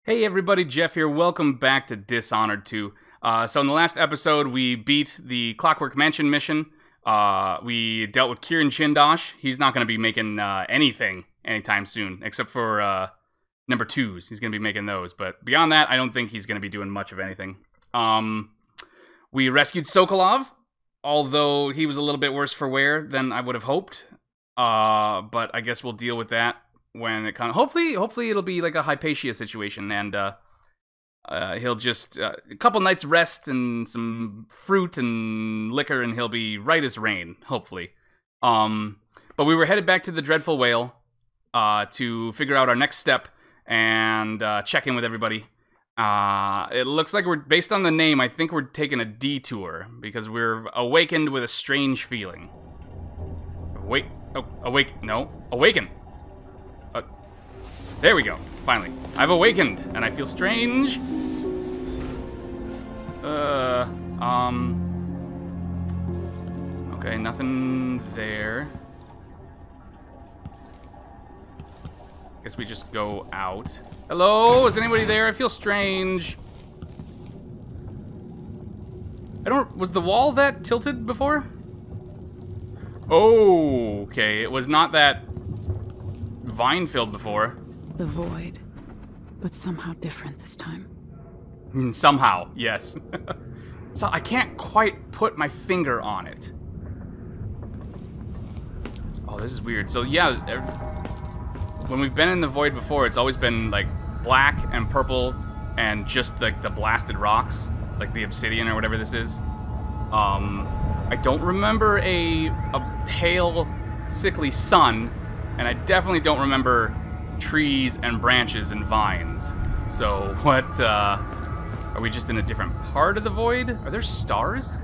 Hey everybody, Jeff here. Welcome back to Dishonored 2. So in the last episode, we beat the Clockwork Mansion mission. We dealt with Kieran Chindosh. He's not going to be making anything anytime soon, except for number 2s. He's going to be making those. But beyond that, I don't think he's going to be doing much of anything. We rescued Sokolov, although he was a little bit worse for wear than I would have hoped. But I guess we'll deal with that when it comes. Hopefully it'll be like a Hypatia situation, and he'll just a couple nights rest and some fruit and liquor, and he'll be right as rain. Hopefully, but we were headed back to the Dreadful Whale to figure out our next step and check in with everybody. It looks like we're, based on the name, I think we're taking a detour because we're awakened with a strange feeling. Awaken. There we go. Finally. I've awakened, and I feel strange. Okay, nothing there. Guess we just go out. Hello? Is anybody there? I feel strange. Was the wall that tilted before? Oh, okay. It was not that vine-filled before. The void, but somehow different this time. Somehow, yes. So I can't quite put my finger on it. Oh, this is weird. So yeah, when we've been in the void before, it's always been like black and purple and just like the blasted rocks, like the obsidian or whatever this is. I don't remember a pale, sickly sun, and I definitely don't remember trees and branches and vines. So what, are we just in a different part of the void? Are there stars?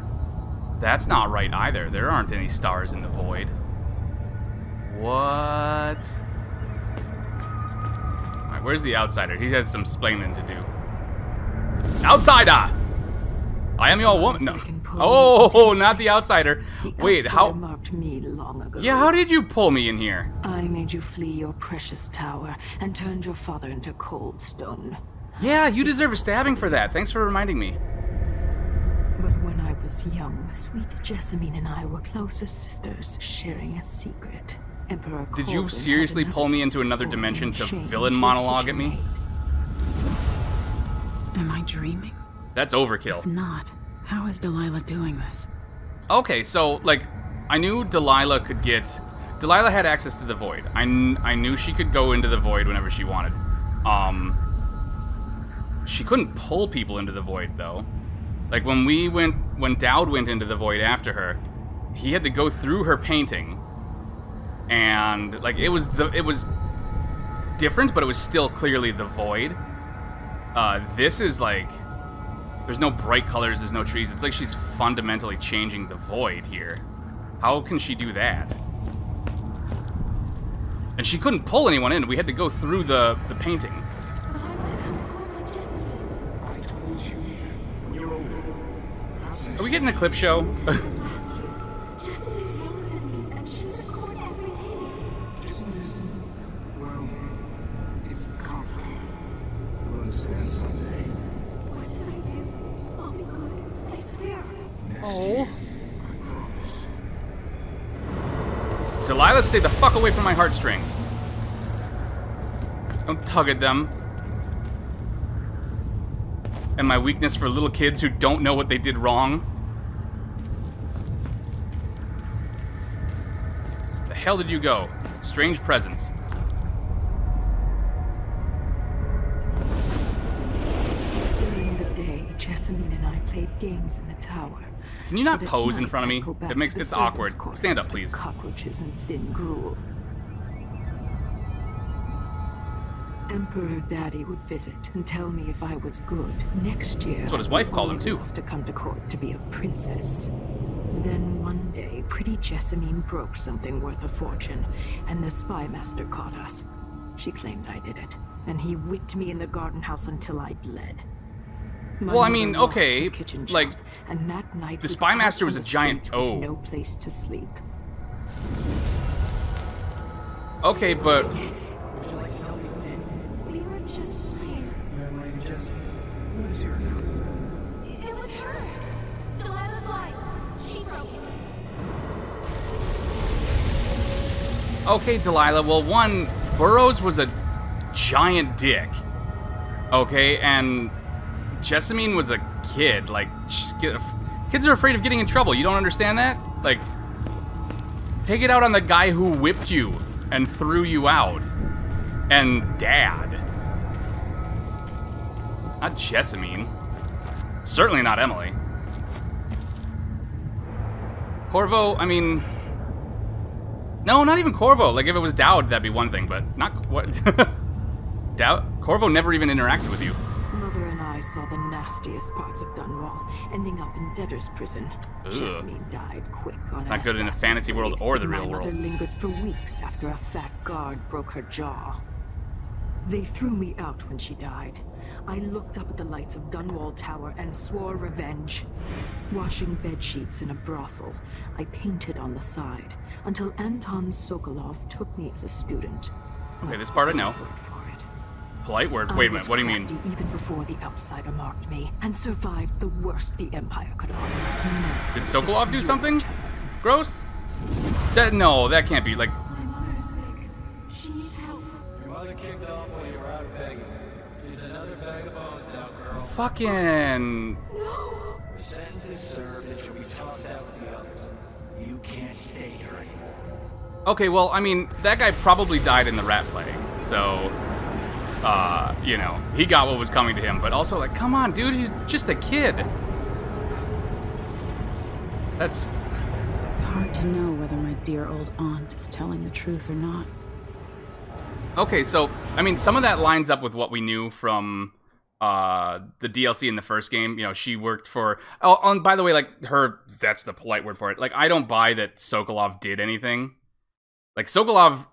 That's not right either. There aren't any stars in the void. What? Alright, where's the outsider? He has some splaining to do. Outsider! I am your woman. No. Oh, not the outsider. Wait, how? Marked me long ago. Yeah, how did you pull me in here? I made you flee your precious tower and turned your father into cold stone. Yeah, you deserve a stabbing for that. Thanks for reminding me. But when I was young, sweet Jessamine and I were close as sisters, sharing a secret. Emperor Did you Colvin seriously had pull me into another another dimension to shame villain to monologue teach at me? Am I dreaming? That's overkill. If not, how is Delilah doing this? Okay, so, like, I knew Delilah could get... Delilah had access to the void. I knew she could go into the void whenever she wanted. She couldn't pull people into the void, though. Like, when Dowd went into the void after her, he had to go through her painting. And, like, it was different, but it was still clearly the void. This is, like... There's no bright colors, there's no trees. It's like she's fundamentally changing the void here. How can she do that? And she couldn't pull anyone in. We had to go through the painting. Are we getting a clip show? Oh. Delilah, stay the fuck away from my heartstrings. Don't tug at them. And my weakness for little kids who don't know what they did wrong. The hell did you go? Strange presence. During the day, Jessamine and I played games in the tower. Can you not But at pose in night, front of I me? go back It makes to the it's awkward. servants' Stand up, quarters please. for cockroaches and thin gruel. Emperor Daddy would visit and tell me if I was good. Next year, That's what his wife called him, too. I'd to come to court to be a princess. Then one day, pretty Jessamine broke something worth a fortune, and the spy master caught us. She claimed I did it, and he whipped me in the garden house until I bled. Well, I mean, okay, like, and that night the spy master was a giant O. No place to sleep. Okay, but We were just playing. Let's hear it now. It was her! Delilah's line. She broke it. Okay, Delilah. Well, one, Burroughs was a giant dick. Okay, and Jessamine was a kid. Like, kids are afraid of getting in trouble. You don't understand that? Like, take it out on the guy who whipped you and threw you out. And Dad. Not Jessamine. Certainly not Emily. Corvo, I mean... No, not even Corvo. Like, if it was Dowd, that'd be one thing, but not... What? Dowd? Corvo never even interacted with you. Mother and I saw the nastiest parts of Dunwall, ending up in debtor's prison. Ugh. Jessamine died quick on Not good in a assassin's fantasy world blade, or the and real my world. mother lingered for weeks after a fat guard broke her jaw. They threw me out when she died. I looked up at the lights of Dunwall Tower and swore revenge. Washing bed sheets in a brothel, I painted on the side until Anton Sokolov took me as a student. Okay, That's this part I the know. word for it. Polite word? I Wait a was minute, what do you mean? crafty even before the outsider marked me, and survived the worst the Empire could offer. Now, Did Sokolov it's do your something? turn. Gross? No, that can't be, like... My mother's sick. She needs help. Your mother kicked off while you were out begging. Here's another bag of bones now, girl. Fucking... No! The sentence is served and you'll be tossed out with the others. You can't stay here anymore. Okay, well, I mean, that guy probably died in the rat plague, so... you know, he got what was coming to him, but also, like, come on, dude, he's just a kid. That's... It's hard to know whether my dear old aunt is telling the truth or not. Okay, so, I mean, some of that lines up with what we knew from the DLC in the first game. You know, she worked for... Oh, and by the way, like, that's the polite word for it. Like, I don't buy that Sokolov did anything. Like, Sokolov,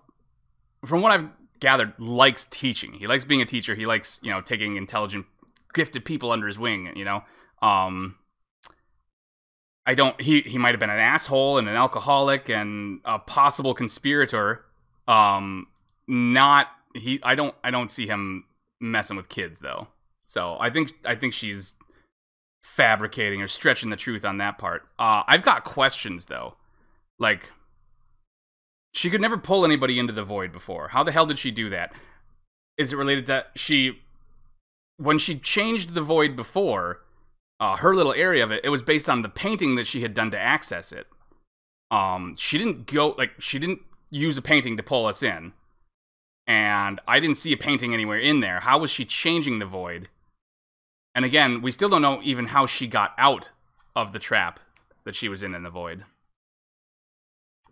from what I've gathered, likes teaching. He likes being a teacher. He likes, you know, taking intelligent, gifted people under his wing, you know? He might have been an asshole and an alcoholic and a possible conspirator. I don't see him messing with kids though. So I think she's fabricating or stretching the truth on that part. I've got questions though. Like, she could never pull anybody into the void before. How the hell did she do that? Is it related to when she changed the void before, her little area of it, it was based on the painting that she had done to access it. She didn't use a painting to pull us in. And I didn't see a painting anywhere in there. How was she changing the void? And again, we still don't know even how she got out of the trap that she was in the void.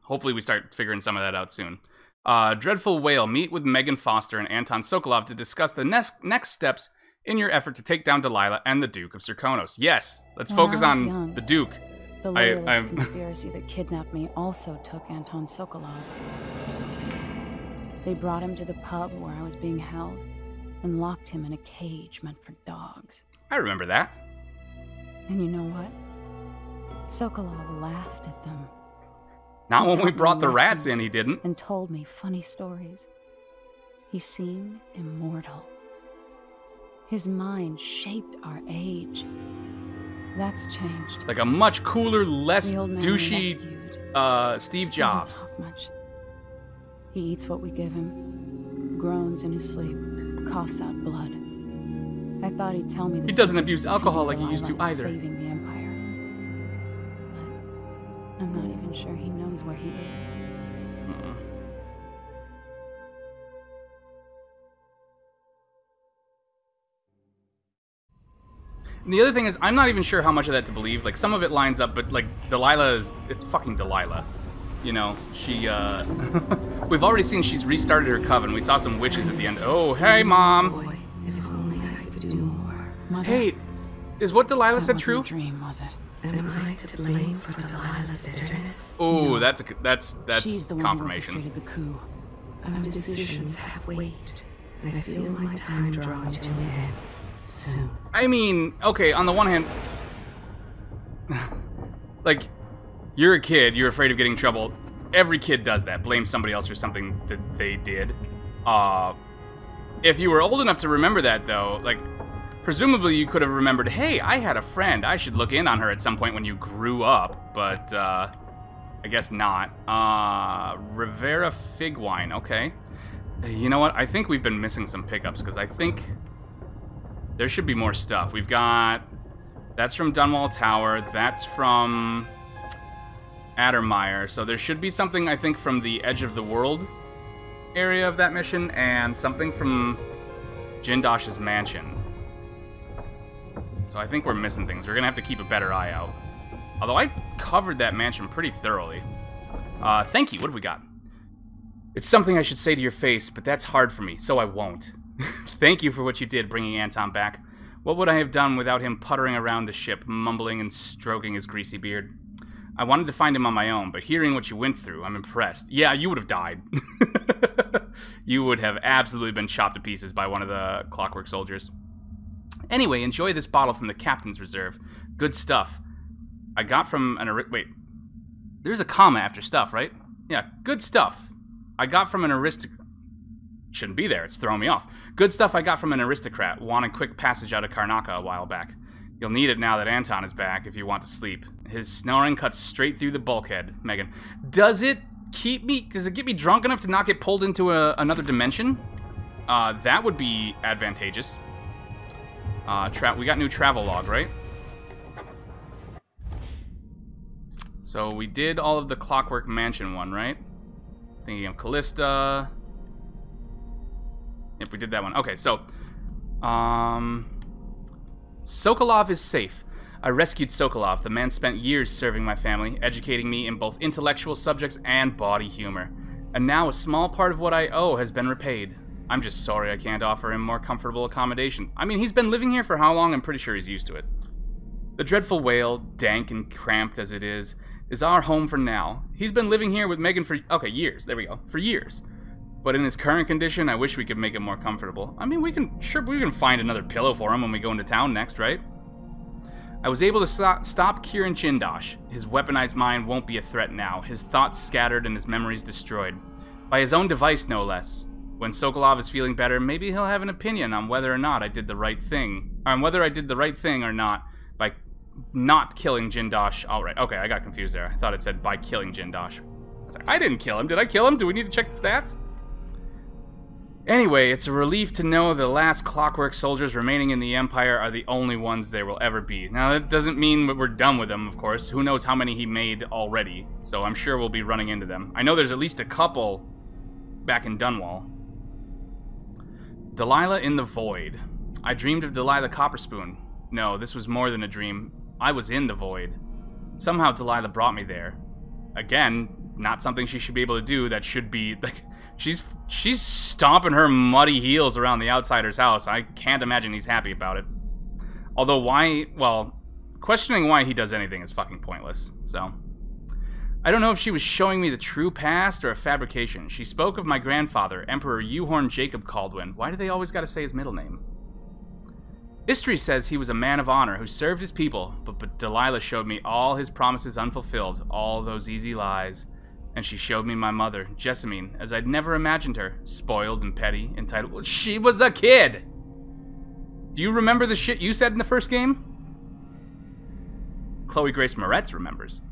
Hopefully we start figuring some of that out soon. Dreadful Whale, meet with Megan Foster and Anton Sokolov to discuss the next steps in your effort to take down Delilah and the Duke of Serkonos. Yes, let's focus on the Duke. The loyalist conspiracy that kidnapped me also took Anton Sokolov. They brought him to the pub where I was being held and locked him in a cage meant for dogs. I remember that. And you know what? Sokolov laughed at them. Not when we taught me brought the rats lessons in, he didn't. And told me funny stories. He seemed immortal. His mind shaped our age. That's changed. Like a much cooler, less The old man douchey rescued Steve doesn't Jobs. talk much. He eats what we give him, groans in his sleep, coughs out blood. I thought he'd tell me the He doesn't secret abuse to alcohol like defeating he used to Delilah and either. Saving the Empire. But I'm not even sure he knows where he is. And the other thing is, I'm not even sure how much of that to believe. Like, some of it lines up, but, like, it's fucking Delilah. You know, she, we've already seen she's restarted her coven. We saw some witches at the end. Oh, hey, Mom! Boy, if only I could do more. Mother, Hey, is what Delilah that said wasn't true? a dream, was it? Am I to blame for Delilah's bitterness? Oh, that's She's the one who confirmation. orchestrated the coup. Our decisions have weight. I feel my time drawing to an end soon. I mean, okay, on the one hand, like, you're a kid, you're afraid of getting in trouble. Every kid does that. Blame somebody else for something that they did. If you were old enough to remember that, though, like, Presumably you could have remembered, hey, I had a friend. I should look in on her at some point when you grew up. But, I guess not. Rivera Fig Wine. Okay. You know what? I think we've been missing some pickups, because I think there should be more stuff. We've got... That's from Dunwall Tower. That's from Addermire. So there should be something, I think, from the Edge of the World area of that mission, and something from Jindosh's mansion. So I think we're missing things. We're going to have to keep a better eye out. Although I covered that mansion pretty thoroughly. Thank you. What have we got? It's something I should say to your face, but that's hard for me, so I won't. Thank you for what you did, bringing Anton back. What would I have done without him puttering around the ship, mumbling and stroking his greasy beard? I wanted to find him on my own, but hearing what you went through, I'm impressed. Yeah, you would have died. You would have absolutely been chopped to pieces by one of the Clockwork Soldiers. Anyway, enjoy this bottle from the Captain's Reserve. Good stuff. I got from an... Wait. There's a comma after stuff, right? Yeah, good stuff. I got from an aristocrat... Shouldn't be there, it's throwing me off. Good stuff I got from an aristocrat. Wanted quick passage out of Karnaca a while back. You'll need it now that Anton is back if you want to sleep. His snoring cuts straight through the bulkhead, Megan. Does it get me drunk enough to not get pulled into another dimension? That would be advantageous. We got new travel log, right? So we did all of the Clockwork Mansion one, right? Thinking of Callista. Yep, we did that one. Okay, so Sokolov is safe. I rescued Sokolov. The man spent years serving my family, educating me in both intellectual subjects and body humor. And now a small part of what I owe has been repaid. I'm just sorry I can't offer him more comfortable accommodations. I mean, he's been living here for how long? I'm pretty sure he's used to it. The dreadful whale, dank and cramped as it is our home for now. He's been living here with Megan for, okay, years. There we go. For years. But in his current condition, I wish we could make it more comfortable. I mean, we can find another pillow for him when we go into town next, right? I was able to stop Kieran Jindosh. His weaponized mind won't be a threat now. His thoughts scattered and his memories destroyed. By his own device, no less. When Sokolov is feeling better, maybe he'll have an opinion on whether or not I did the right thing. Or on whether I did the right thing or not by not killing Jindosh. All right, okay, I got confused there. I thought it said by killing Jindosh. I was like, I didn't kill him. Did I kill him? Do we need to check the stats? Anyway, it's a relief to know the last Clockwork Soldiers remaining in the Empire are the only ones there will ever be. Now, that doesn't mean that we're done with them, of course. Who knows how many he made already, so I'm sure we'll be running into them. I know there's at least a couple back in Dunwall. Delilah in the Void. I dreamed of Delilah Copperspoon. No, this was more than a dream. I was in the Void. Somehow Delilah brought me there. Again, not something she should be able to do. That should be, like... She's stomping her muddy heels around the outsider's house. I can't imagine he's happy about it. Although questioning why he does anything is fucking pointless, so. I don't know if she was showing me the true past or a fabrication. She spoke of my grandfather, Emperor Euhorn Jacob Caldwin. Why do they always gotta say his middle name? History says he was a man of honor who served his people, but Delilah showed me all his promises unfulfilled, all those easy lies. And she showed me my mother, Jessamine, as I'd never imagined her. Spoiled and petty, entitled. She was a kid! Do you remember the shit you said in the first game? Chloe Grace Moretz remembers.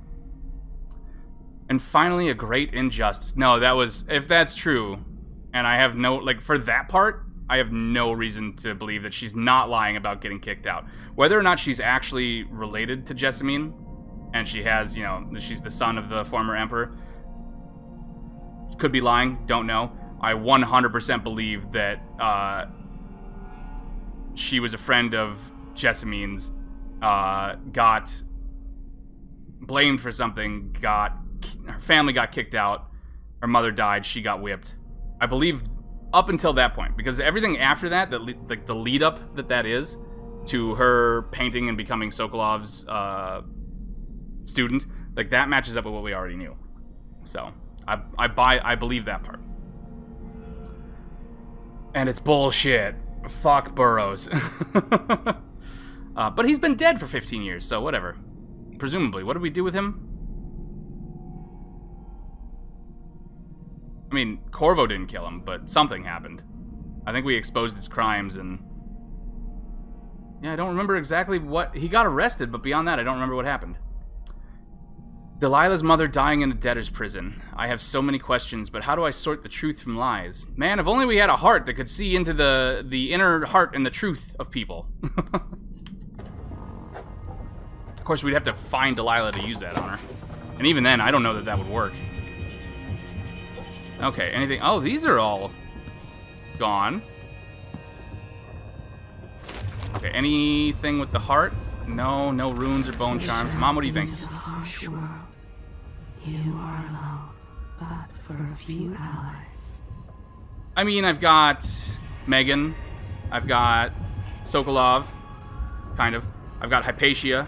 And finally, a great injustice. No, that was... If that's true, and I have no... Like, for that part, I have no reason to believe that she's not lying about getting kicked out. Whether or not she's actually related to Jessamine, and she has, you know, she's the son of the former emperor... Could be lying, don't know. I 100% believe that she was a friend of Jessamine's, got blamed for something, her family got kicked out, her mother died, she got whipped. I believe up until that point, because everything after that, like the lead up that is to her painting and becoming Sokolov's student, like that matches up with what we already knew. So... I believe that part. And it's bullshit. Fuck Burroughs. But he's been dead for 15 years, so whatever. Presumably. What did we do with him? I mean, Corvo didn't kill him, but something happened. I think we exposed his crimes and... Yeah, I don't remember exactly what... He got arrested, but beyond that, I don't remember what happened. Delilah's mother dying in a debtor's prison. I have so many questions, but how do I sort the truth from lies? Man, if only we had a heart that could see into the inner heart and the truth of people. Of course, we'd have to find Delilah to use that on her. And even then, I don't know that that would work. Okay, anything... Oh, these are all gone. Okay, anything with the heart? No, no runes or bone charms. Mom, what do you think? Into the harsh world. You are alone, but for a few allies. I mean, I've got Megan. I've got Sokolov. Kind of. I've got Hypatia.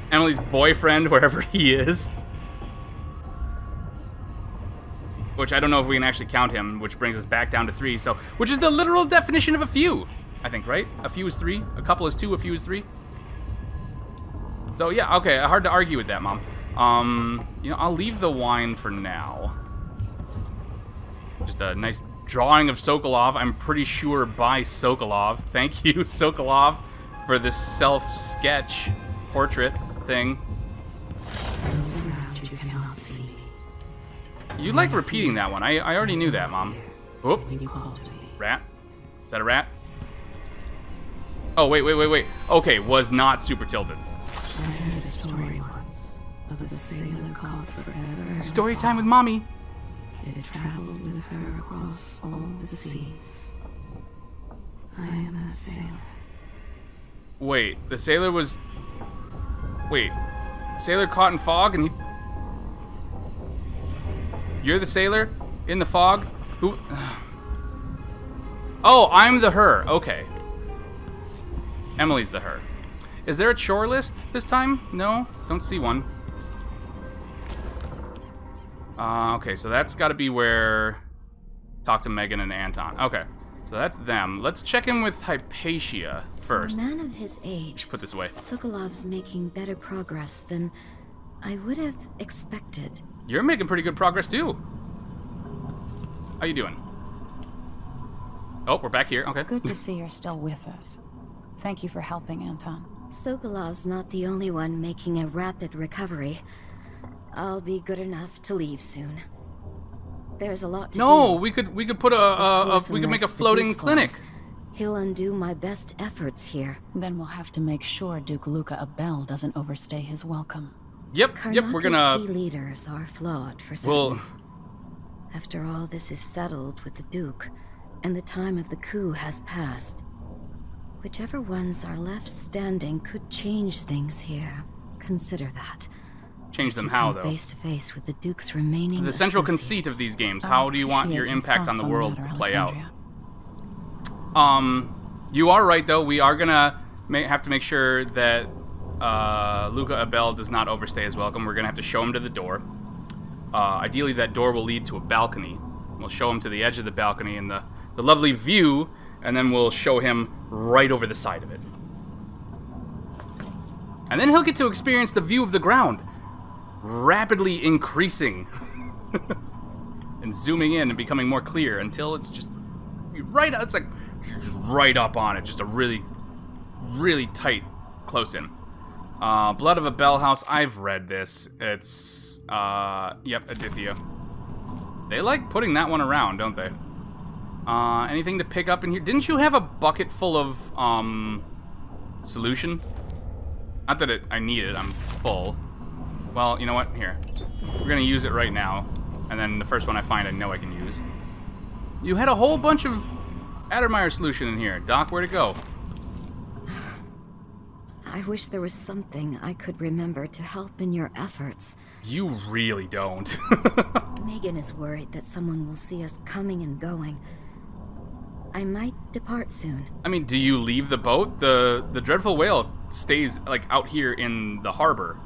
Emily's boyfriend, wherever he is. Which I don't know if we can actually count him, which brings us back down to 3. So, which is the literal definition of a few, I think, right? A few is 3, a couple is 2, a few is 3. So yeah, okay, hard to argue with that, Mom. You know, I'll leave the wine for now. Just a nice drawing of Sokolov, I'm pretty sure by Sokolov. Thank you, Sokolov, for this self-sketch portrait thing. Those around you cannot see me. You like repeating that one. I already knew that, Mom. Oop. When you call to me. Rat? Is that a rat? Oh, wait. Okay, was not super tilted. I heard a story once of a sailor caught forever. Story time with Mommy. It traveled with her across all the seas. I am that sailor. Wait, the sailor was... Wait. Sailor caught in fog and he... You're the sailor? In the fog? Who... Oh, I'm the her. Okay. Emily's the her. Is there a chore list this time? No? Don't see one. Okay, so that's got to be where... Talk to Megan and Anton. Okay, so that's them. Let's check in with Hypatia first. For a man of his age, Put this away. Sokolov's making better progress than I would have expected. You're making pretty good progress, too. How you doing? Oh, we're back here. Okay. Good to see you're still with us. Thank you for helping, Anton. Sokolov's not the only one making a rapid recovery. I'll be good enough to leave soon. There's a lot to do. No, we could put we could make a Unless the floating Duke clinic. falls, he'll undo my best efforts here. Then we'll have to make sure Duke Luca Abel doesn't overstay his welcome. Yep, we're Karnaka's gonna... key leaders are flawed for certain. Well, After all this is settled with the Duke, and the time of the coup has passed, whichever ones are left standing could change things here. Consider that. change As them you how, come though? face to face with the Duke's remaining The central associates. conceit of these games. How do you want your impact on the world to play out? You are right, though. We are gonna have to make sure that Luca Abel does not overstay his welcome. We're gonna have to show him to the door. Ideally, that door will lead to a balcony. We'll show him to the edge of the balcony and the lovely view, and then we'll show him right over the side of it. And then he'll get to experience the view of the ground, rapidly increasing and zooming in and becoming more clear until it's just right. It's like just right up on it, just a really, really tight close in. Blood of a Bell House. I've read this. It's yep, Aditya. They like putting that one around, don't they? Anything to pick up in here? Didn't you have a bucket full of solution? Not that I need it. I'm full. Well, you know what? Here, we're gonna use it right now, and then the first one I find, I know I can use. You had a whole bunch of Addermeyer solution in here, Doc. Where'd it go? I wish there was something I could remember to help in your efforts. You really don't. Megan is worried that someone will see us coming and going. I might depart soon. I mean, do you leave the boat? The Dreadful Whale stays, like, out here in the harbor.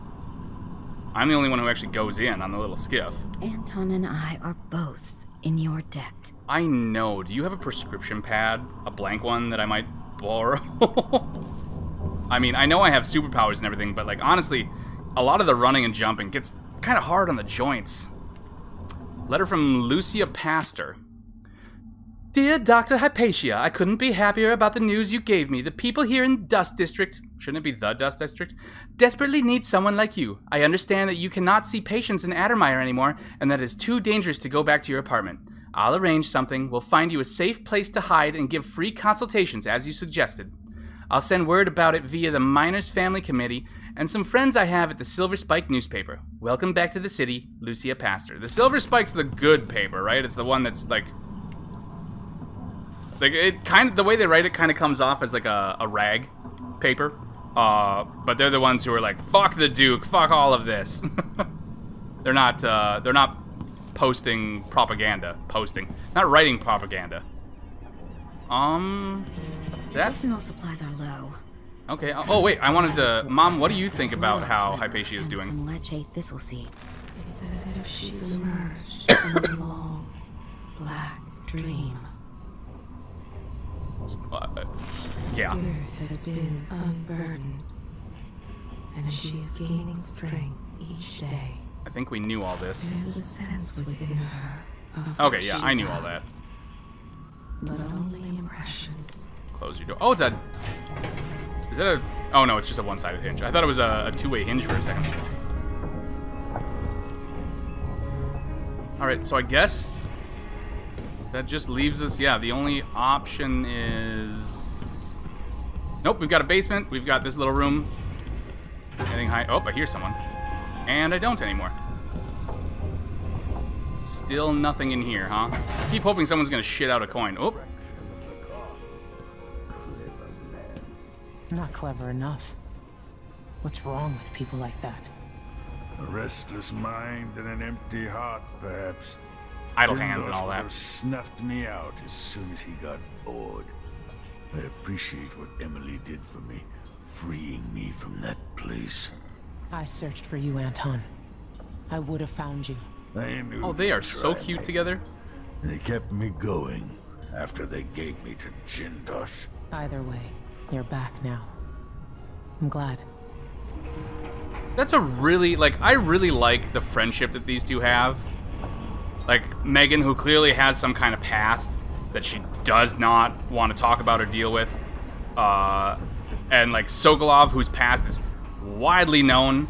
I'm the only one who actually goes in on the little skiff. Anton and I are both in your debt. I know. Do you have a prescription pad? A blank one that I might borrow? I mean, I know I have superpowers and everything, but, like, honestly, a lot of the running and jumping gets kind of hard on the joints. Letter from Lucia Pastor. Dear Dr. Hypatia, I couldn't be happier about the news you gave me. The people here in Dust District, shouldn't it be the Dust District, desperately need someone like you. I understand that you cannot see patients in Addermire anymore, and that it is too dangerous to go back to your apartment. I'll arrange something. We'll find you a safe place to hide and give free consultations, as you suggested. I'll send word about it via the Miners Family Committee and some friends I have at the Silver Spike newspaper. Welcome back to the city, Lucia Pastor. The Silver Spike's the good paper, right? It's the one that's like it kind of, the way they write it kind of comes off as like a rag paper. But they're the ones who are like, fuck the Duke, fuck all of this. They're not posting propaganda. Not writing propaganda. Medicinal supplies are low. Okay. Oh wait, I wanted to. Mom, what do you think about how Hypatia is doing? Some leche thistle seeds. It's as if she's emerged from a long, black dream. Yeah. Spirit has been unburdened, and she's gaining strength each day. I think we knew all this. There's a sense within her. Okay, yeah, I knew all that. But only impressions. Close your door. Oh, it's a. Is that a? Oh no, it's just a one-sided hinge. I thought it was a two-way hinge for a second. All right, so I guess that just leaves us. Yeah, the only option is. Nope, we've got a basement. We've got this little room. Anything high? Oh, I hear someone. And I don't anymore. Still nothing in here, huh? I keep hoping someone's gonna shit out a coin. Oh. Not clever enough. What's wrong with people like that? A restless mind and an empty heart, perhaps. Idle hands and all that. Jindos snuffed me out as soon as he got bored. I appreciate what Emily did for me, freeing me from that place. I searched for you, Anton. I would have found you. I knew Oh, they are you'd so try, cute mate. together. They kept me going after they gave me to Jindos. Either way, you're back now. I'm glad. That's a really, like, I really like the friendship that these two have. Like, Megan, who clearly has some kind of past that she does not want to talk about or deal with. And, like, Sokolov, whose past is widely known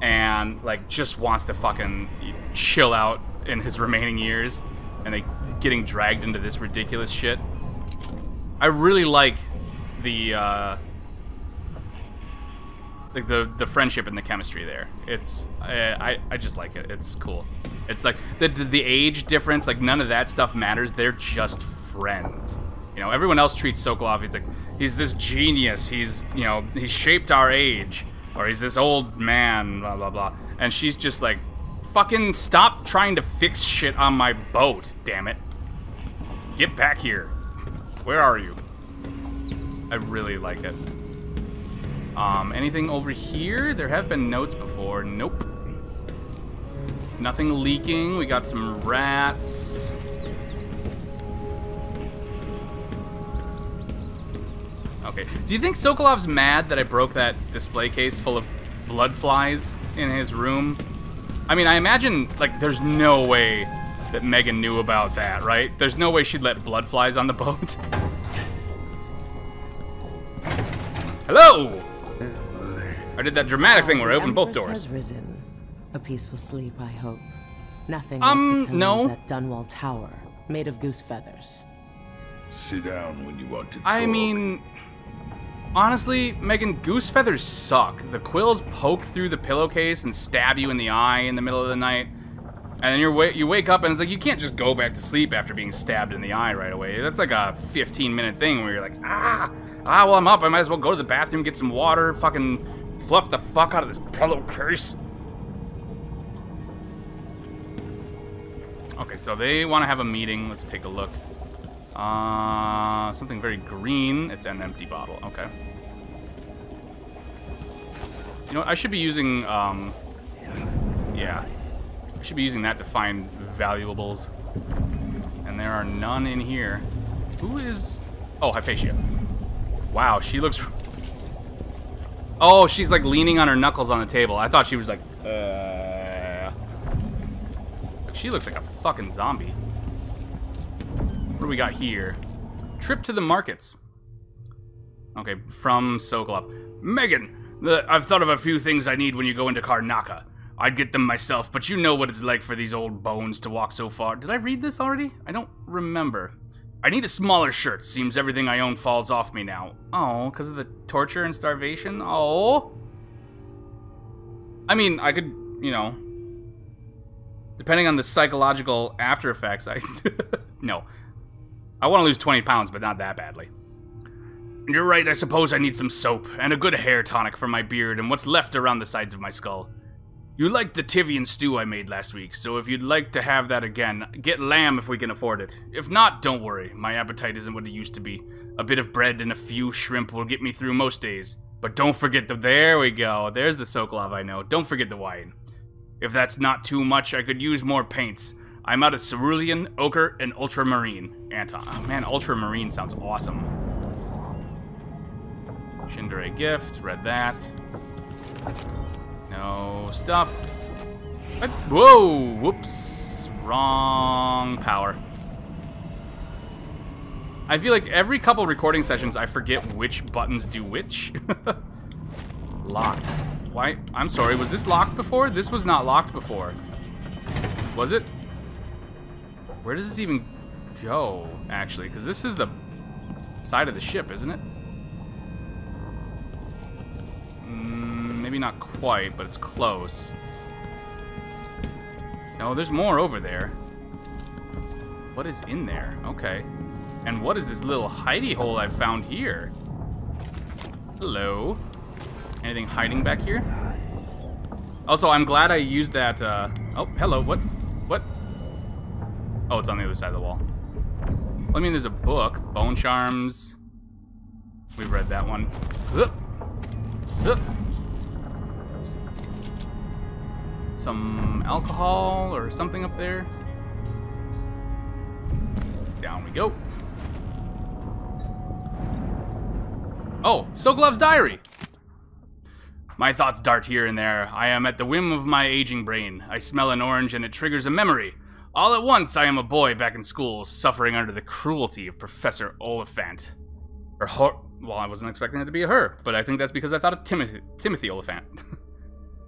and, like, just wants to fucking chill out in his remaining years. And they getting dragged into this ridiculous shit. I really like the friendship and the chemistry there. It's I just like it. It's cool. It's like the age difference, like none of that stuff matters. They're just friends. You know, everyone else treats Sokolov, he's like, he's this genius. He's, you know, he's shaped our age, or he's this old man, blah blah blah. And she's just like, fucking stop trying to fix shit on my boat, damn it. Get back here. Where are you? I really like it. Anything over here? There have been notes before. Nope. Nothing leaking. We got some rats. Okay. Do you think Sokolov's mad that I broke that display case full of blood flies in his room? I mean, I imagine, like, there's no way that Megan knew about that, right? There's no way she'd let blood flies on the boat. Hello! I did that dramatic thing where I opened both doors. Has risen. A peaceful sleep, I hope. Nothing like the no. pillows at Dunwall Tower, made of goose feathers. Sit down when you want to talk. I mean, honestly, Megan, goose feathers suck. The quills poke through the pillowcase and stab you in the eye in the middle of the night. And then you wake up and it's like, you can't just go back to sleep after being stabbed in the eye right away. That's like a 15-minute thing where you're like, well, I'm up. I might as well go to the bathroom, get some water, fucking fluff the fuck out of this pillowcase. Okay, so they want to have a meeting. Let's take a look. Something very green. It's an empty bottle. Okay. You know what? I should be using, yeah. I should be using that to find valuables. And there are none in here. Who is... Oh, Hypatia. Wow, she looks... Oh, she's like leaning on her knuckles on the table. I thought she was like, She looks like a fucking zombie. do we got here? Trip to the markets. Okay, from Sokolov. Megan, I've thought of a few things I need when you go into Karnaca. I'd get them myself, but you know what it's like for these old bones to walk so far. Did I read this already? I don't remember. I need a smaller shirt. Seems everything I own falls off me now. Oh, because of the torture and starvation? Oh. I mean, I could, you know, depending on the psychological after effects, no. I want to lose 20 pounds, but not that badly. You're right, I suppose I need some soap, and a good hair tonic for my beard and what's left around the sides of my skull. You liked the Tivian stew I made last week, so if you'd like to have that again, get lamb if we can afford it. If not, don't worry, my appetite isn't what it used to be. A bit of bread and a few shrimp will get me through most days. But don't forget the... There we go, there's the Sokolov I know. Don't forget the wine. If that's not too much, I could use more paints. I'm out of cerulean, ochre, and ultramarine. Oh man, ultramarine sounds awesome. Shindere gift, read that. No stuff. Whoa! Whoops. Wrong power. I feel like every couple recording sessions I forget which buttons do which. Locked. Why? I'm sorry, was this locked before? This was not locked before. Was it? Where does this even go, actually? Because this is the side of the ship, isn't it? Maybe not quite, but it's close. No, there's more over there. What is in there? Okay. And what is this little hidey hole I've found here? Hello. Anything hiding back here? Also, I'm glad I used that, oh, hello, what? What? Oh, it's on the other side of the wall. Well, I mean, there's a book. Bone Charms. We've read that one. Some alcohol or something up there. Down we go. Oh, Sokolov's diary! My thoughts dart here and there. I am at the whim of my aging brain. I smell an orange and it triggers a memory. All at once, I am a boy back in school, suffering under the cruelty of Professor Oliphant. Well, I wasn't expecting it to be a her, but I think that's because I thought of Timothy Oliphant.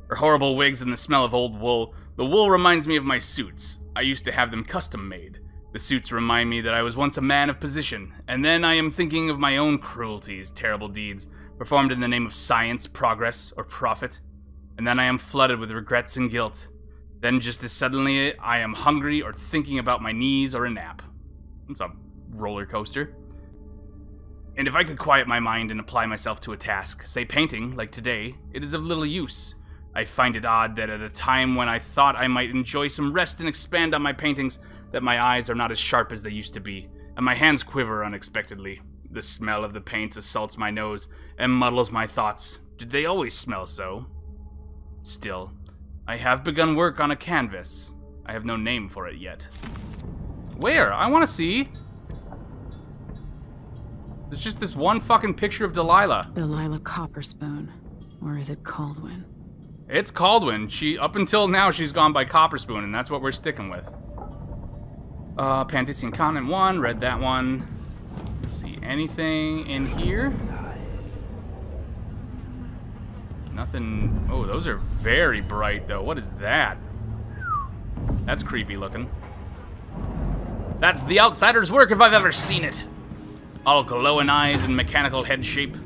Her horrible wigs and the smell of old wool. The wool reminds me of my suits. I used to have them custom made. The suits remind me that I was once a man of position, and then I am thinking of my own cruelties, terrible deeds, performed in the name of science, progress, or profit. And then I am flooded with regrets and guilt. Then just as suddenly I am hungry or thinking about my knees or a nap. It's a roller coaster. And if I could quiet my mind and apply myself to a task, say painting, like today, it is of little use. I find it odd that at a time when I thought I might enjoy some rest and expand on my paintings, that my eyes are not as sharp as they used to be, and my hands quiver unexpectedly. The smell of the paints assaults my nose and muddles my thoughts. Did they always smell so? Still, I have begun work on a canvas. I have no name for it yet. Where? I want to see. There's just this one fucking picture of Delilah. Delilah Copperspoon. Or is it Caldwin? It's Caldwin. Up until now, she's gone by Copperspoon, and that's what we're sticking with. Pandician Conan 1, read that one. Let's see, anything in here? Nothing. Oh, those are very bright, though. What is that? That's creepy looking. That's the outsider's work if I've ever seen it. All glowing eyes and mechanical head shape.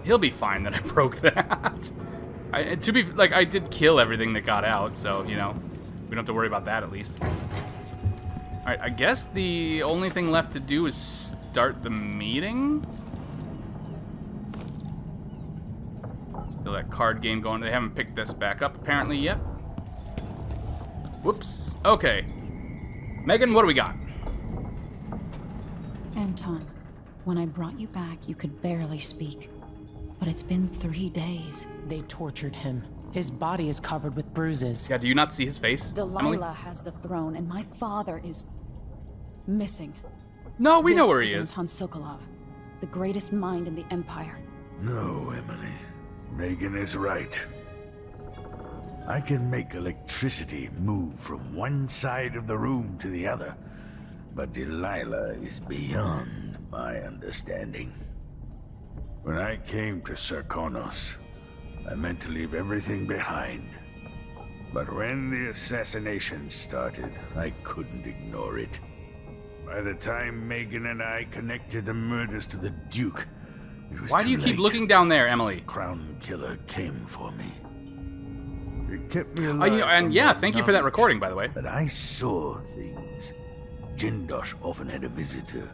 He'll be fine that I broke that. I did kill everything that got out, so, you know, we don't have to worry about that at least. Alright, I guess the only thing left to do is start the meeting? Still that card game going. They haven't picked this back up apparently yet. Whoops. Okay. Megan, what do we got? Anton, when I brought you back, you could barely speak. But it's been 3 days. They tortured him. His body is covered with bruises. Yeah, do you not see his face? Delilah has the throne, and my father is missing. No, we know where he is. Anton Sokolov, the greatest mind in the Empire. No, Emily. Megan is right. I can make electricity move from one side of the room to the other, but Delilah is beyond my understanding. When I came to Sarkonos, I meant to leave everything behind. But when the assassination started, I couldn't ignore it. By the time Megan and I connected the murders to the Duke, it was Why do you too keep late. looking down there, Emily? Crown Killer came for me. It kept me alive. And yeah, thank you for that recording, by the way. But I saw things. Jindosh often had a visitor,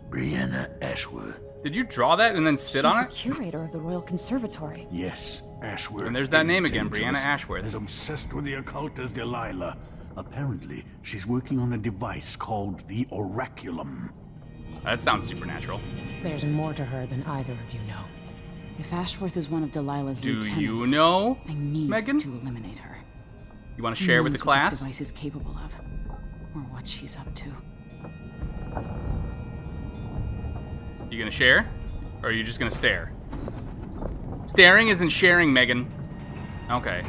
Brianna Ashworth. Did you draw that and then sit on it? She's the curator of the Royal Conservatory. Yes, Ashworth. And there's that is name again, dangerous. Brianna Ashworth. As obsessed with the occult as Delilah. Apparently, she's working on a device called the Oraculum. That sounds supernatural. There's more to her than either of you know. If Ashworth is one of Delilah's Do lieutenants, you know, I need Megan? to eliminate her. You want to Who share with knows the what class? this device is capable of, or what she's up to. You gonna share? Or are you just gonna stare? Staring isn't sharing, Megan. Okay.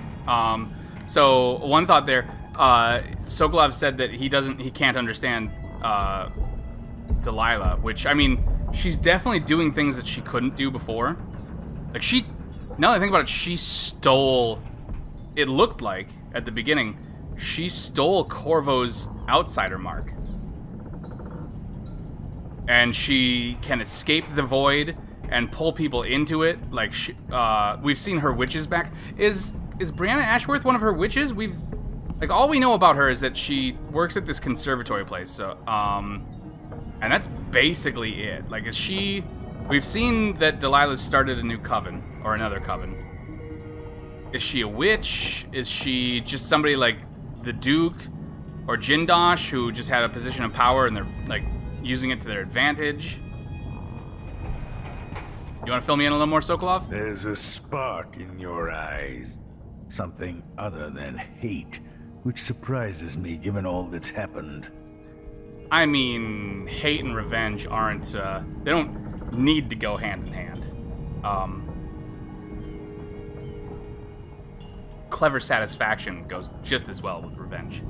So one thought there, Sokolov said that he can't understand Delilah, which, I mean, she's definitely doing things that she couldn't do before. Like, now that I think about it, she stole, it looked like, at the beginning, she stole Corvo's outsider mark. And she can escape the void and pull people into it. Like, we've seen her witches back. Is Brianna Ashworth one of her witches? Like, all we know about her is that she works at this conservatory place. So, and that's basically it. Like, we've seen that Delilah's started a new coven, or another coven. Is she a witch? Is she just somebody like the Duke or Jindosh who just had a position of power and they're, like, using it to their advantage? You want to fill me in a little more, Sokolov? There's a spark in your eyes. Something other than hate, which surprises me given all that's happened. I mean, hate and revenge aren't, they don't need to go hand in hand. Clever satisfaction goes just as well with revenge.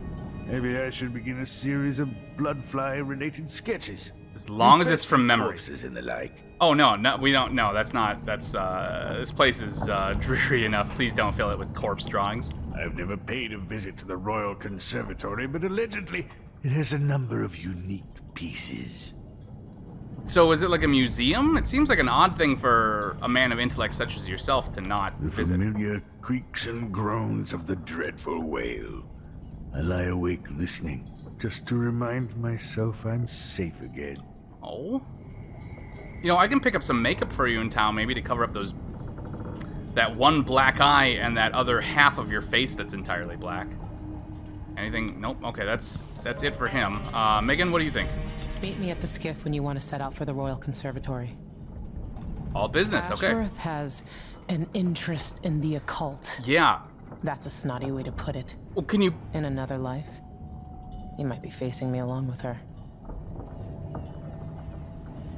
Maybe I should begin a series of bloodfly-related sketches. As long as it's from memory. Corpses and the like. Oh, no, we don't, no, that's, this place is, dreary enough. Please don't fill it with corpse drawings. I've never paid a visit to the Royal Conservatory, but allegedly it has a number of unique pieces. So is it like a museum? It seems like an odd thing for a man of intellect such as yourself to not The visit. familiar creaks and groans of the dreadful whale. I lie awake listening, just to remind myself I'm safe again. Oh? You know, I can pick up some makeup for you in town, maybe to cover up that one black eye and that other half of your face that's entirely black. Anything? Nope. Okay, that's it for him. Megan, what do you think? Meet me at the skiff when you want to set out for the Royal Conservatory. All business, okay. Ashworth has an interest in the occult. Yeah. That's a snotty way to put it. Well, can you... In another life, you might be facing me along with her.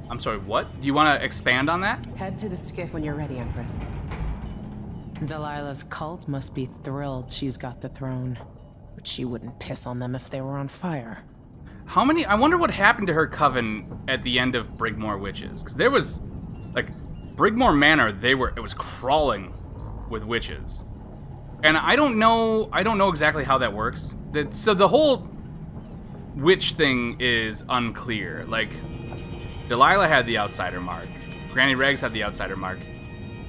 I'm sorry, what? Do you want to expand on that? Head to the skiff when you're ready, Empress. Delilah's cult must be thrilled she's got the throne. But she wouldn't piss on them if they were on fire. How many... I wonder what happened to her coven at the end of Brigmore Witches. Because there was... Like, Brigmore Manor, it was crawling with witches. And I don't know exactly how that works. So the whole witch thing is unclear. Like, Delilah had the outsider mark. Granny Regs had the outsider mark.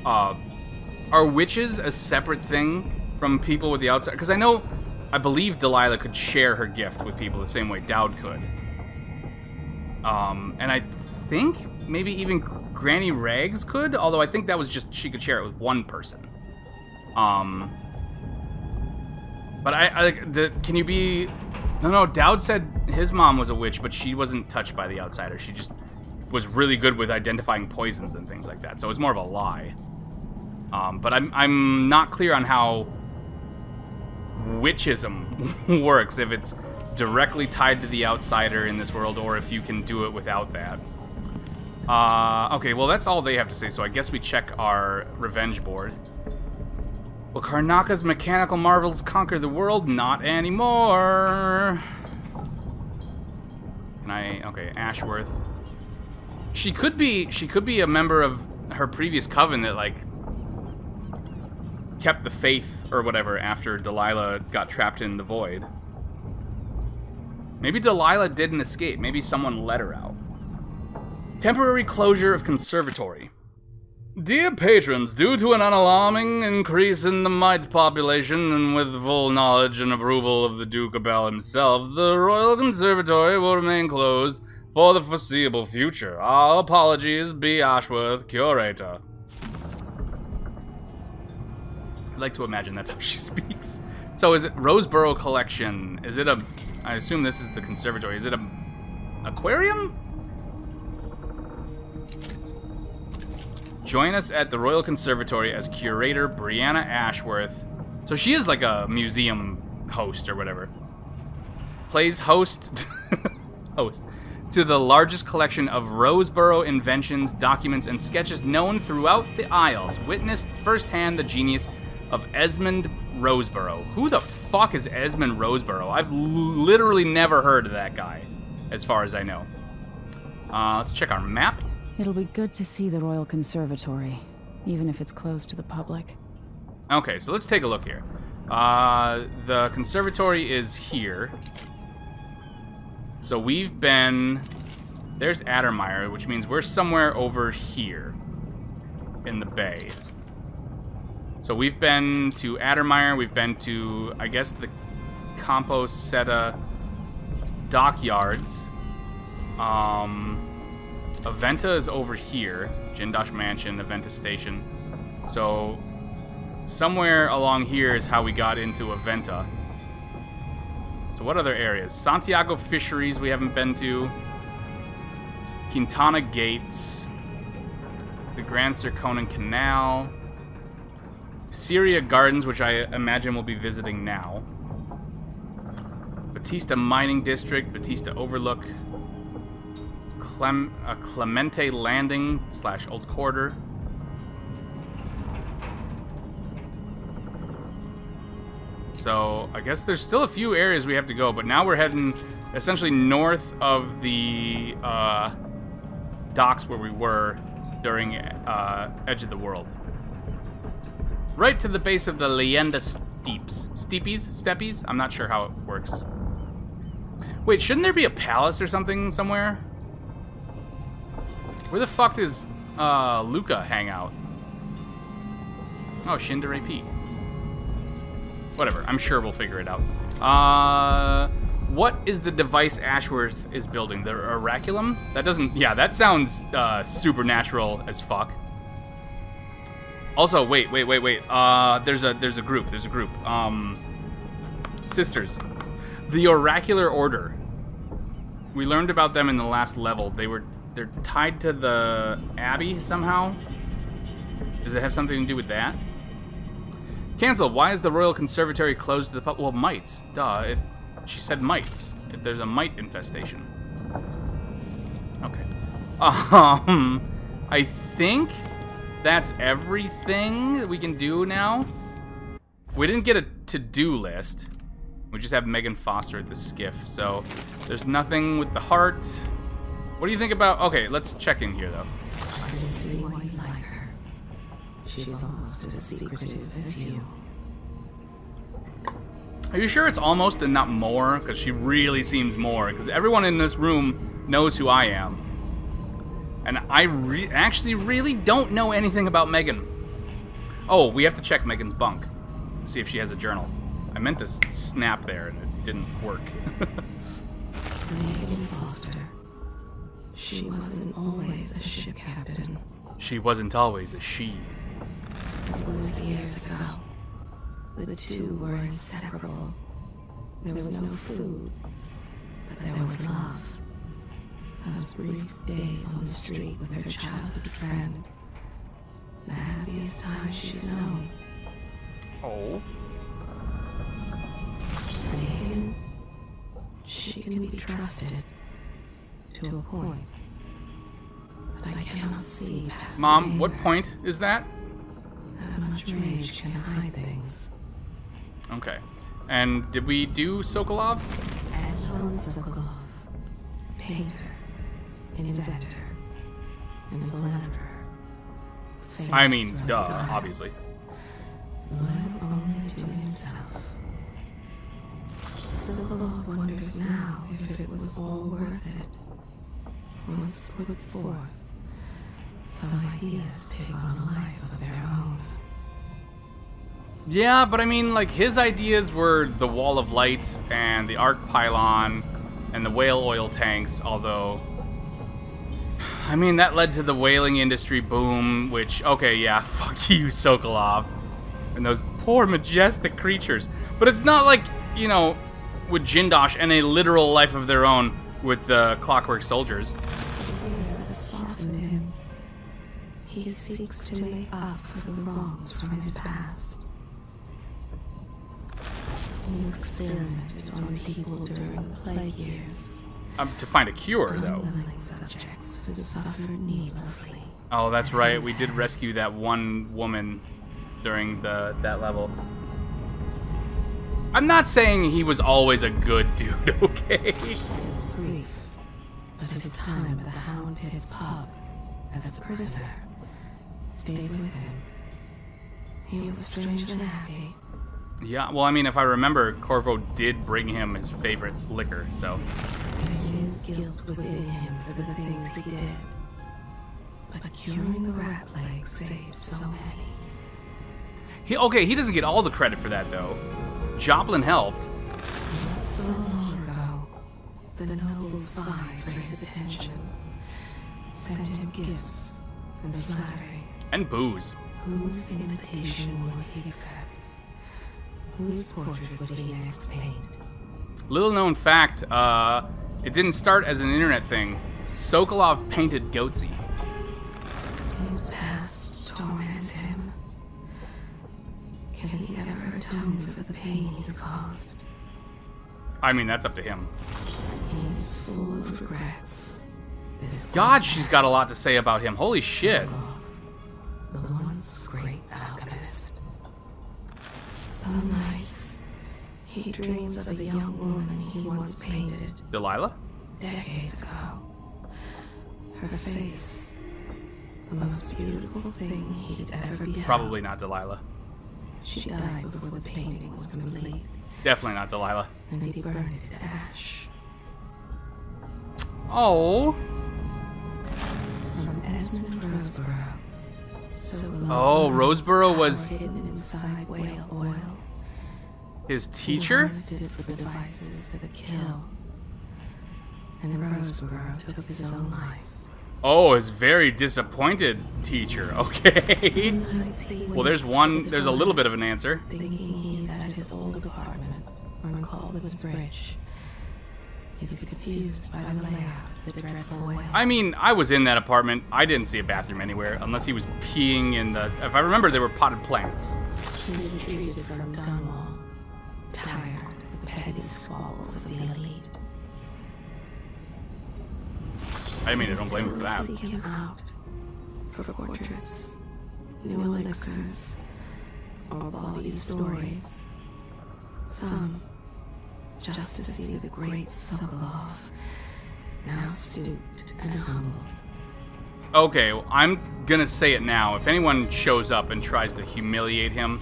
Are witches a separate thing from people with the outsider? Because I believe Delilah could share her gift with people the same way Dowd could. And I think maybe even Granny Rags could, although I think that was just she could share it with one person. But can you be... No, Dowd said his mom was a witch, but she wasn't touched by the outsider. She just was really good with identifying poisons and things like that, so it was more of a lie. But I'm not clear on how witchism works, if it's directly tied to the outsider in this world, or if you can do it without that. Okay, well, that's all they have to say, so I guess we check our revenge board. Will Karnaka's mechanical marvels conquer the world? Not anymore. Can I... Okay, Ashworth. She could be a member of her previous coven that, like, kept the faith or whatever after Delilah got trapped in the void. Maybe Delilah didn't escape. Maybe someone let her out. Temporary closure of conservatory. Dear patrons, due to an unalarming increase in the mite population and with full knowledge and approval of the Duke Abel himself, the Royal Conservatory will remain closed for the foreseeable future. Our apologies, B. Ashworth, curator. I'd like to imagine that's how she speaks. So is it Roseboro Collection? Is it a... I assume this is the conservatory. Is it a aquarium? Join us at the Royal Conservatory as curator Brianna Ashworth. So she is like a museum host or whatever. Plays host to the largest collection of Roseboro inventions, documents, and sketches known throughout the Isles. Witnessed firsthand the genius of Esmond Roseboro. Who the fuck is Esmond Roseboro? I've literally never heard of that guy, as far as I know. Let's check our map. It'll be good to see the Royal Conservatory, even if it's closed to the public. Okay, so let's take a look here. The conservatory is here. So we've been... There's Addermire, which means we're somewhere over here in the bay. So we've been to Addermire, we've been to, I guess, the Composeta dockyards. Aventa is over here. Jindosh Mansion, Aventa Station. So somewhere along here is how we got into Aventa. So what other areas? Santiago Fisheries we haven't been to. Quintana Gates. The Grand Circonan Canal. Syria Gardens, which I imagine we'll be visiting now. Batista Mining District, Batista Overlook. Clemente Landing / Old Quarter. So I guess there's still a few areas we have to go, but now we're heading essentially north of the docks where we were during Edge of the World. Right to the base of the Leyenda Steppies? I'm not sure how it works. Wait, shouldn't there be a palace or something somewhere? Where the fuck does Luca hang out? Oh, Shindere Peak. Whatever, I'm sure we'll figure it out. What is the device Ashworth is building? The Oraculum? That doesn't... Yeah, that sounds supernatural as fuck. Also, wait. There's a group. Sisters. The Oracular Order. We learned about them in the last level. They're tied to the Abbey somehow. Does it have something to do with that? Cancel. Why is the Royal Conservatory closed to the public? Well, mites. Duh. She said mites. There's a mite infestation. Okay. I think that's everything that we can do now. We didn't get a to-do list. We just have Megan Foster at the skiff, so there's nothing with the heart. What do you think about... Okay, let's check in here, though. I can see why you like her. She's almost as secretive as you. Are you sure it's almost and not more? Because she really seems more. Because everyone in this room knows who I am. And I actually really don't know anything about Megan. Oh, we have to check Megan's bunk. See if she has a journal. I meant to snap there and it didn't work. Megan Foster. She wasn't always a ship captain. She wasn't always a she. It was years ago. The two were inseparable. There was no food, but there was love. Those brief days on the street with her childhood friend. The happiest time she's known. Oh. Megan, she can be trusted. To a point. But I cannot see past Mom, what point is that? That much much rage can hide things. Okay. And did we do Sokolov? Anton Sokolov, painter, inventor, and philanderer. I mean, duh, obviously. Loyal only to himself. Sokolov wonders now if it was all worth it. Once put forth, some ideas take on a life of their own. Yeah, but I mean, like, his ideas were the Wall of Light and the Arc Pylon and the whale oil tanks, although... I mean, that led to the whaling industry boom, which, okay, yeah, fuck you, Sokolov. And those poor, majestic creatures. But it's not like, you know, with Jindosh and a literal life of their own with the Clockwork Soldiers. This has softened him. He seeks to make up for the wrongs from his past. He experimented on people during the plague years. To find a cure, though. Unwilling subjects who suffered needlessly. Oh, that's right. We did rescue that one woman during that level. I'm not saying he was always a good dude, okay? His grief, but his time at the Hound Pit's pub as a prisoner stays with him. He was strangely happy. Yeah, well, I mean, if I remember, Corvo did bring him his favorite liquor, so... His guilt within him for the things he did. But curing the rat plague saved so many. He doesn't get all the credit for that, though. Joplin helped. Not so long ago, the nobles vied for his attention. Sent him gifts and flattery. And booze. Whose invitation would he accept? Whose portrait would he next paint? Little known fact, it didn't start as an internet thing. Sokolov painted Goatsy. His past torments him. Can he ever atone for the pain he's caused? I mean, that's up to him. He's full of regrets. This God, she's got a lot to say about him. Holy shit. Sokolov, the once great alchemist. Some nights, he dreams of a young woman he once painted Delilah? decades ago. Her face, the most beautiful thing he'd ever beheld. Probably not Delilah. She died before the painting was complete, Definitely not Delilah. and he burned it to ash. Oh. From Esmond Roseborough. Oh, Roseborough was hidden inside whale oil. his teacher? He harvested for devices that kill. And Roseborough took his own life. Oh, his very disappointed teacher. Okay. Some nights he Well, there's a little bit of an answer. Thinking he's at his old apartment on Caldwell's Bridge. He's confused by the layout of the dreadful whale. I mean, I was in that apartment. I didn't see a bathroom anywhere, unless he was peeing in the... If I remember, there were potted plants. He retreated from Dunwall, tired of the petty squabbles of the elite. I mean, I don't blame him for that. Seek him out for portraits, new elixirs, or body stories. Some just to see the great Sokolov, now stooped and humbled. Okay, well, I'm gonna say it now. If anyone shows up and tries to humiliate him,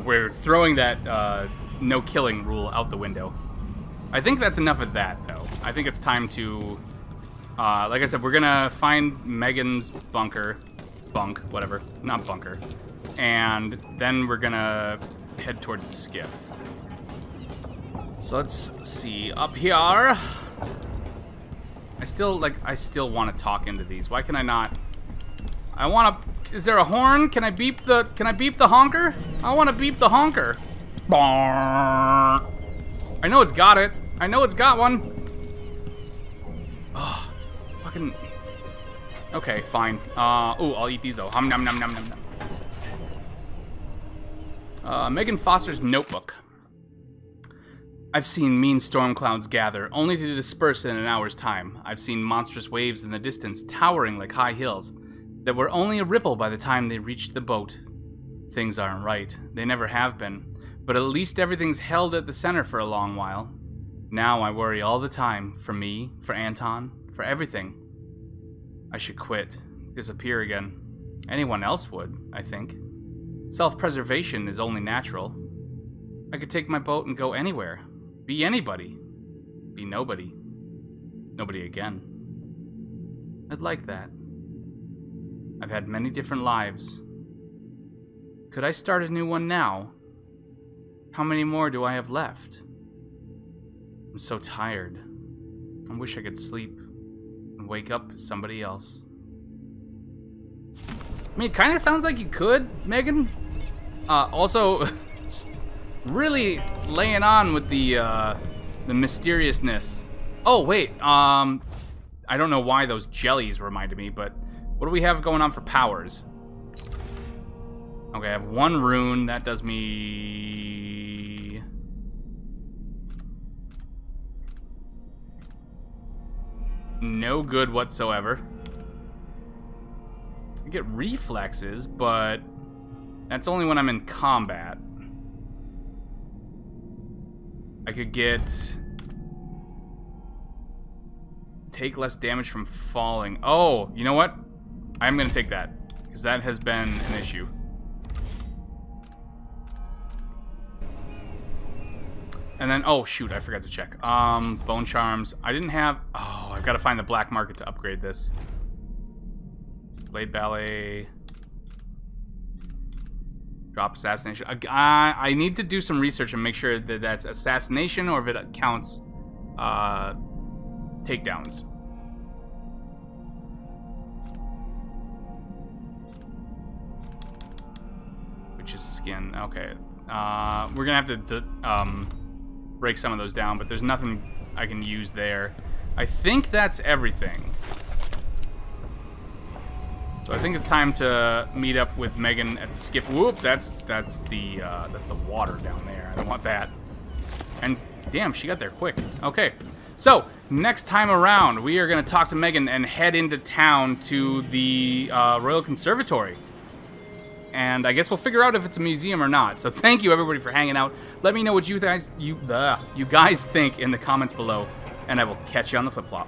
we're throwing that no killing rule out the window. I think that's enough of that, though. I think it's time to... like I said, we're gonna find Megan's bunk, whatever, not bunker, and then we're gonna head towards the skiff. So let's see, up here. I still want to talk into these. Why can I not? I want to. Is there a horn? Can I beep the honker? I want to beep the honker. I know it's got it. I know it's got one. Ugh. Fucking. Okay, fine. Ooh, I'll eat these though. Hum num num num num num. Megan Foster's notebook. I've seen mean storm clouds gather, only to disperse in an hour's time. I've seen monstrous waves in the distance, towering like high hills, that were only a ripple by the time they reached the boat. Things aren't right. They never have been. But at least everything's held at the center for a long while. Now I worry all the time. For me, for Anton, for everything. I should quit. Disappear again. Anyone else would, I think. Self-preservation is only natural. I could take my boat and go anywhere. Be anybody. Be nobody. Nobody again. I'd like that. I've had many different lives. Could I start a new one now? How many more do I have left? I'm so tired. I wish I could sleep and wake up as somebody else. I mean, it kind of sounds like you could, Megan. Also, just really laying on with the mysteriousness. Oh, wait. I don't know why those jellies reminded me, but what do we have going on for powers? Okay, I have one rune. That does me... no good whatsoever. I get reflexes, but that's only when I'm in combat. I could get... take less damage from falling. Oh, you know what? I'm going to take that, because that has been an issue. And then, oh shoot, I forgot to check. Bone charms. I didn't have... oh, I've got to find the black market to upgrade this. Blade ballet. Drop assassination. I need to do some research and make sure that that's assassination or if it counts takedowns. Which is skin. Okay. We're gonna have to break some of those down, but there's nothing I can use there. I think that's everything. So I think it's time to meet up with Megan at the skiff. Whoop! That's the water down there. I don't want that. And damn, she got there quick. Okay. So next time around, we are gonna talk to Megan and head into town to the Royal Conservatory. And I guess we'll figure out if it's a museum or not. So thank you everybody for hanging out. Let me know what you guys think in the comments below, and I will catch you on the flip-flop.